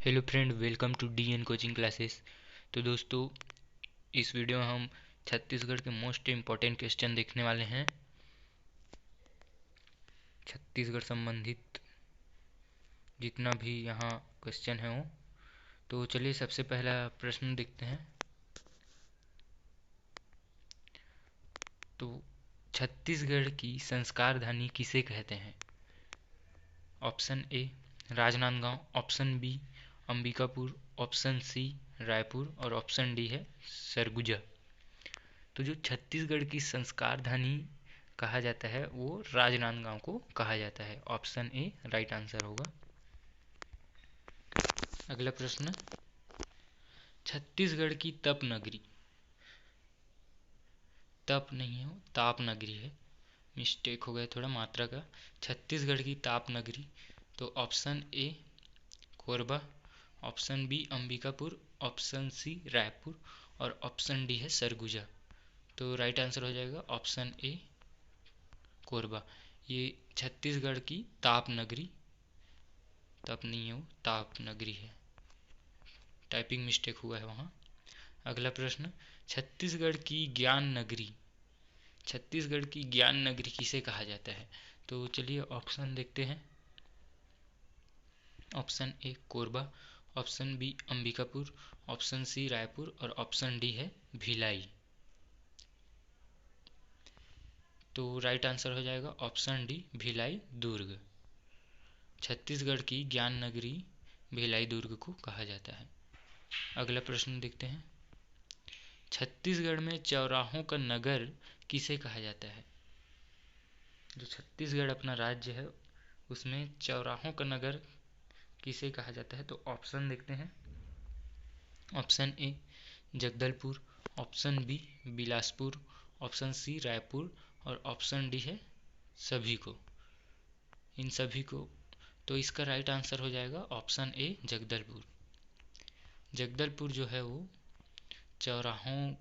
Hello friend, welcome to DN coaching classes. तो दोस्तों, इस वीडियो में हम छत्तीसगढ़ के मोस्ट इम्पॉर्टेंट क्वेश्चन देखने वाले हैं, छत्तीसगढ़ संबंधित जितना भी यहाँ क्वेश्चन है वो। तो चलिए सबसे पहला प्रश्न देखते हैं। तो छत्तीसगढ़ की संस्कारधानी किसे कहते हैं? Option A Rajnandgaon, option B Ambikapur, option C Raipur और ऑप्शन डी है सरगुजा। तो जो छत्तीसगढ़ की संस्कारधानी कहा जाता है वो राजनांदगांव को कहा जाता है। ऑप्शन ए राइट आंसर होगा। अगला प्रश्न, छत्तीसगढ़ की तप नगरी, तप नहीं है, ताप नगरी है, मिस्टेक हो गया थोड़ा मात्रा का। छत्तीसगढ़ की ताप नगरी, तो option A Korba, option B Ambikapur, option C Raipur और ऑप्शन डी है सरगुजा। तो राइट आंसर हो जाएगा ऑप्शन ए कोरबा। ये छत्तीसगढ़ की ताप नगरी, तप नहीं है वो, ताप नगरी है, टाइपिंग मिस्टेक हुआ है वहाँ। अगला प्रश्न, छत्तीसगढ़ की ज्ञान नगरी, छत्तीसगढ़ की ज्ञान नगरी किसे कहा जाता है? तो चलिए ऑप्शन देखते हैं। Option A Korba, option B Ambikapur, option C Raipur और ऑप्शन डी है भिलाई। तो राइट आंसर हो जाएगा ऑप्शन डी भिलाई दुर्ग। छत्तीसगढ़ की ज्ञान नगरी भिलाई दुर्ग को कहा जाता है। अगला प्रश्न देखते हैं, छत्तीसगढ़ में चौराहों का नगर किसे कहा जाता है? जो छत्तीसगढ़ अपना राज्य है उसमें चौराहों का नगर किसे कहा जाता है? तो ऑप्शन देखते हैं। Option A Jagdalpur, option B Bilaspur, option C Raipur और ऑप्शन डी है सभी को, इन सभी को। तो इसका राइट आंसर हो जाएगा ऑप्शन ए जगदलपुर। जगदलपुर जो है वो चौराहों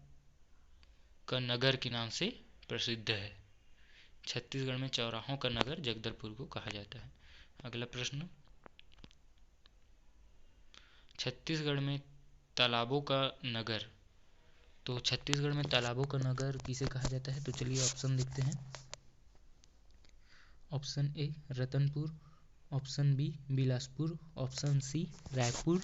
का नगर के नाम से प्रसिद्ध है। छत्तीसगढ़ में चौराहों का नगर जगदलपुर को कहा जाता है। अगला प्रश्न, छत्तीसगढ़ में तालाबों का नगर, तो छत्तीसगढ़ में तालाबों का नगर किसे कहा जाता है? तो चलिए ऑप्शन देखते हैं। Option A Ratanpur, option B Bilaspur, option C Raipur,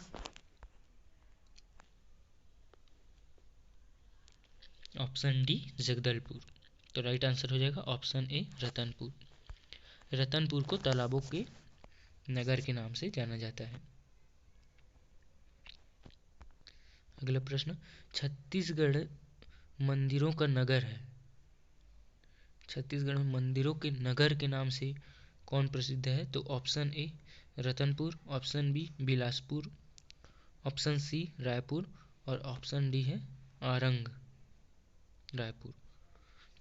option D Jagdalpur. तो राइट आंसर हो जाएगा ऑप्शन ए रतनपुर। रतनपुर को तालाबों के नगर के नाम से जाना जाता है। अगला प्रश्न, छत्तीसगढ़ मंदिरों का नगर है, छत्तीसगढ़ में मंदिरों के नगर के नाम से कौन प्रसिद्ध है? तो option A Ratanpur, option B Bilaspur, option C Raipur और ऑप्शन डी है आरंग रायपुर।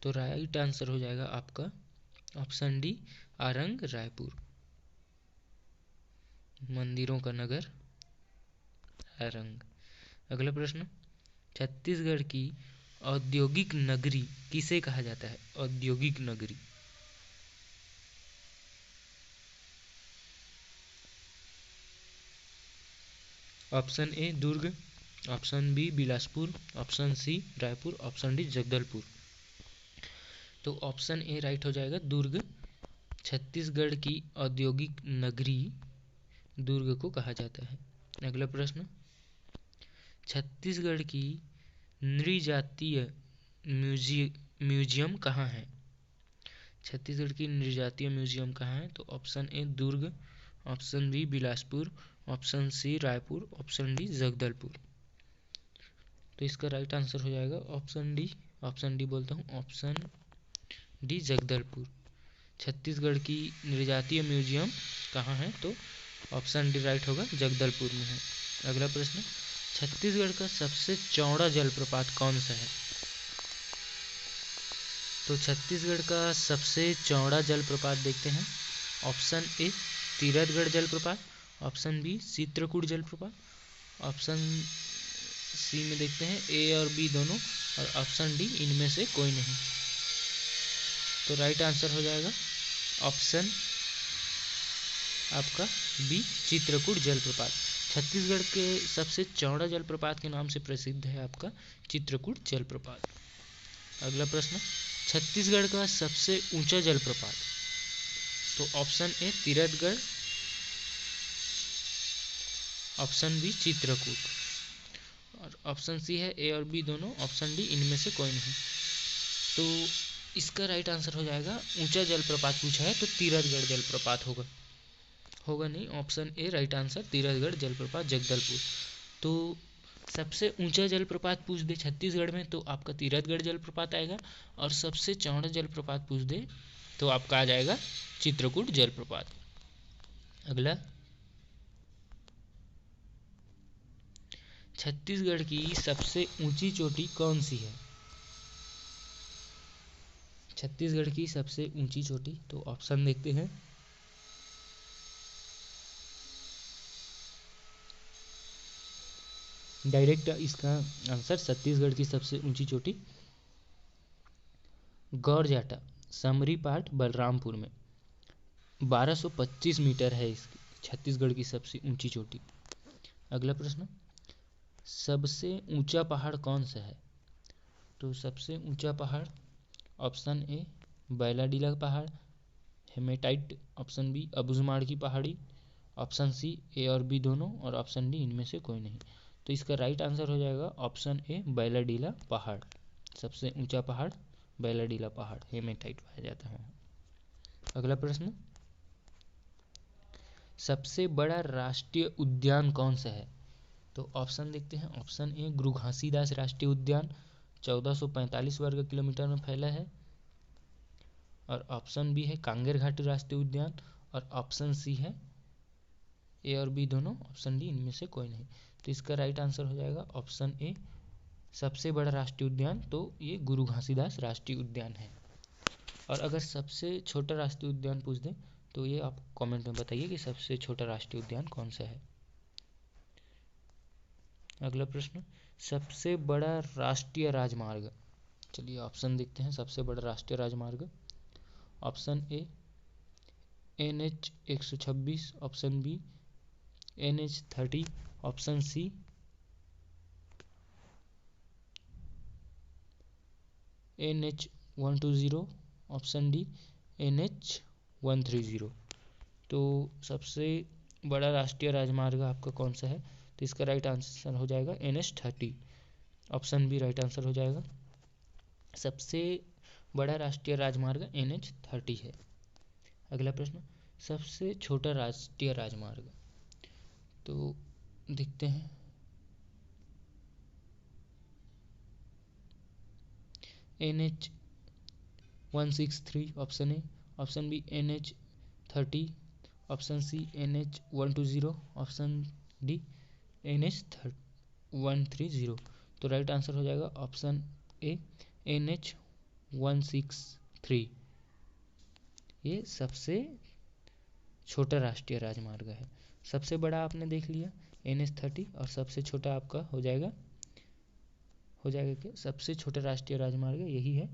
तो राइट आंसर हो जाएगा आपका ऑप्शन डी आरंग रायपुर, मंदिरों का नगर आरंग। अगला प्रश्न, छत्तीसगढ़ की औद्योगिक नगरी किसे कहा जाता है? औद्योगिक नगरी, option A Durg, option B Bilaspur, option C Raipur, option D Jagdalpur. तो ऑप्शन ए राइट हो जाएगा दुर्ग। छत्तीसगढ़ की औद्योगिक नगरी दुर्ग को कहा जाता है। अगला प्रश्न, छत्तीसगढ़ की नृजातीय म्यूजियम कहाँ है? छत्तीसगढ़ की नृजातीय म्यूजियम कहाँ है? तो option A Durg, option B Bilaspur, option C Raipur, option D Jagdalpur. तो इसका राइट आंसर हो जाएगा ऑप्शन डी बोलता हूँ, ऑप्शन डी जगदलपुर। छत्तीसगढ़ की नृजातीय म्यूजियम कहाँ है? तो ऑप्शन डी राइट होगा, जगदलपुर में है। अगला प्रश्न, छत्तीसगढ़ का सबसे चौड़ा जलप्रपात कौन सा है? तो छत्तीसगढ़ का सबसे चौड़ा जलप्रपात देखते हैं। ऑप्शन ए तीरथगढ़ जलप्रपात, ऑप्शन बी चित्रकूट जलप्रपात, ऑप्शन सी में देखते हैं ए और बी दोनों और ऑप्शन डी इनमें से कोई नहीं। तो राइट आंसर हो जाएगा ऑप्शन आपका बी चित्रकूट जलप्रपात। छत्तीसगढ़ के सबसे चौड़ा जलप्रपात के नाम से प्रसिद्ध है आपका चित्रकूट जलप्रपात। अगला प्रश्न, छत्तीसगढ़ का सबसे ऊंचा जलप्रपात। तो option A Tirathgarh, option B Chitrakoot और ऑप्शन सी है ए और बी दोनों, ऑप्शन डी इनमें से कोई नहीं। तो इसका राइट आंसर हो जाएगा, ऊंचा जलप्रपात पूछा है तो तीरथगढ़ जलप्रपात होगा नहीं, option A right answer Tirathgarh जलप्रपात जगदलपुर। तो सबसे ऊंचा जलप्रपात पूछ दे छत्तीसगढ़ में तो आपका तीरथगढ़ जलप्रपात आएगा, और सबसे चौड़ा जलप्रपात पूछ दे तो आपका आ जाएगा चित्रकूट जलप्रपात। अगला, छत्तीसगढ़ की सबसे ऊंची चोटी कौन सी है? छत्तीसगढ़ की सबसे ऊंची चोटी, तो ऑप्शन देखते हैं। डायरेक्ट इसका आंसर छत्तीसगढ़ की सबसे ऊंची चोटी गौरजाटा समरी पाठ बलरामपुर में 1225 मीटर है इसकी छत्तीसगढ़ की सबसे ऊंची चोटी। अगला प्रश्न, सबसे ऊंचा पहाड़ कौन सा है? तो सबसे ऊंचा पहाड़ ऑप्शन ए बैलाडीला पहाड़, हेमेटाइट, ऑप्शन बी अबूझमाड़ की पहाड़ी, ऑप्शन सी ए और बी दोनों और ऑप्शन डी इनमें से कोई नहीं। तो इसका राइट आंसर हो जाएगा ऑप्शन ए बैलाडीला पहाड़। सबसे ऊंचा पहाड़ बैलाडीला पहाड़, हेमेटाइट पाया जाता है। अगला प्रश्न, सबसे बड़ा राष्ट्रीय उद्यान कौन सा है? तो ऑप्शन देखते हैं। ऑप्शन ए गुरु घासीदास राष्ट्रीय उद्यान 1445 वर्ग किलोमीटर में फैला है, और ऑप्शन बी है कांगेर घाटी राष्ट्रीय उद्यान, और ऑप्शन सी है ए और बी दोनों, ऑप्शन डी इनमें से कोई नहीं। तो इसका राइट आंसर हो जाएगा ऑप्शन ए सबसे बड़ा राष्ट्रीय उद्यान, तो ये गुरु घासीदास राष्ट्रीय उद्यान है। और अगर सबसे छोटा राष्ट्रीय उद्यान पूछ दें तो ये आप कमेंट में बताइए कि सबसे छोटा राष्ट्रीय उद्यान कौन सा है। अगला प्रश्न, सबसे बड़ा राष्ट्रीय राजमार्ग। चलिए ऑप्शन देखते हैं। सबसे बड़ा राष्ट्रीय राजमार्ग, option A NH 126, option B NH 30, option C NH 120, option D NH 130। तो सबसे बड़ा राष्ट्रीय राजमार्ग आपका कौन सा है? तो इसका राइट आंसर हो जाएगा NH 30, option B right answer हो जाएगा। सबसे बड़ा राष्ट्रीय राजमार्ग NH 30 है। अगला प्रश्न, सबसे छोटा राष्ट्रीय राजमार्ग। तो देखते हैं। NH 163, option A, option B NH 30, option C NH 120, option D NH 130। तो राइट आंसर हो जाएगा ऑप्शन ए NH 163। ये सबसे छोटा राष्ट्रीय राजमार्ग है। सबसे बड़ा आपने देख लिया NH 30, और सबसे छोटा आपका हो जाएगा कि सबसे छोटा राष्ट्रीय राजमार्ग यही है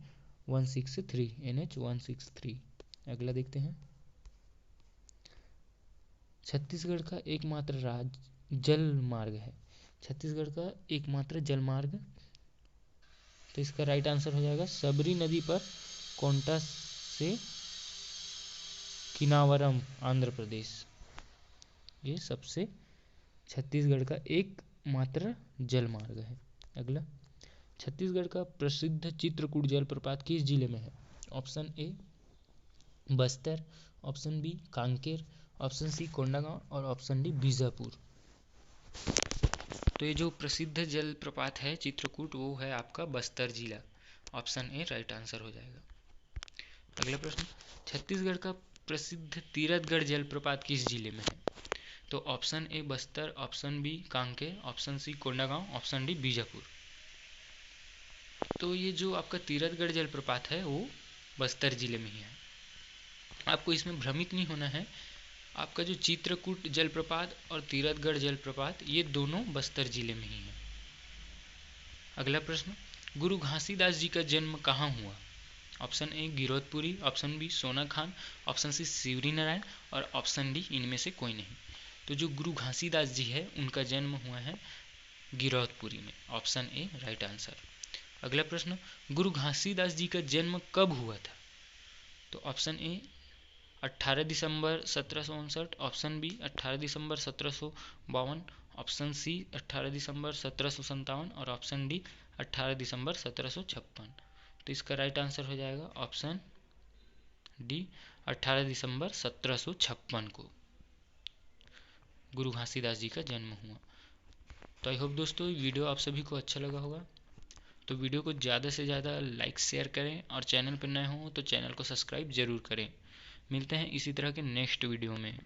163, NH 163। अगला देखते हैं। छत्तीसगढ़ का एकमात्र जल मार्ग है। छत्तीसगढ़ का एकमात्र जल मार्ग, तो इसका राइट आंसर हो जाएगा सबरी नदी पर कोंटा से किनावरम, आंध्र प्रदेश। ये सबसे छत्तीसगढ़ का एकमात्र जल मार्ग है। अगला, छत्तीसगढ़ का प्रसिद्ध चित्रकूट जलप्रपात किस जिले में है? Option A Bastar, option B Kanker, option C Kondagaon और ऑप्शन डी बीजापुर। तो ये जो प्रसिद्ध जलप्रपात है चित्रकूट वो है आपका बस्तर जिला, ऑप्शन ए राइट आंसर हो जाएगा। अगला प्रश्न, छत्तीसगढ़ का प्रसिद्ध तीरथगढ़ जलप्रपात किस जिले में है? तो option A Bastar, option B Kanker, option C Kondagaon, option D Bijapur. तो ये जो आपका तीरथगढ़ जलप्रपात है वो बस्तर जिले में ही है। आपको इसमें भ्रमित नहीं होना है। आपका जो चित्रकूट जलप्रपात और तीरथगढ़ जलप्रपात ये दोनों बस्तर जिले में ही है। अगला प्रश्न, गुरु घासीदास जी का जन्म कहाँ हुआ? Option A Giraudpuri, option B Sonakhan, option C Shivrinarayan और ऑप्शन डी इनमें से कोई नहीं। तो जो गुरु घासीदास जी है उनका जन्म हुआ है गिरौदपुरी में। Option A right answer. अगला प्रश्न, गुरु घासीदास जी का जन्म कब हुआ था? तो ऑप्शन ए 18 दिसंबर 1759, ऑप्शन बी 18 दिसंबर 1752, ऑप्शन सी 18 दिसंबर 1757 और ऑप्शन डी 18 दिसंबर 1756। तो इसका राइट आंसर हो जाएगा ऑप्शन डी 18 दिसंबर 1756 को गुरु घासीदास जी का जन्म हुआ। तो आई होप दोस्तों वीडियो आप सभी को अच्छा लगा होगा। तो वीडियो को ज़्यादा से ज़्यादा लाइक शेयर करें और चैनल पर नए हों तो चैनल को सब्सक्राइब जरूर करें। मिलते हैं इसी तरह के नेक्स्ट वीडियो में।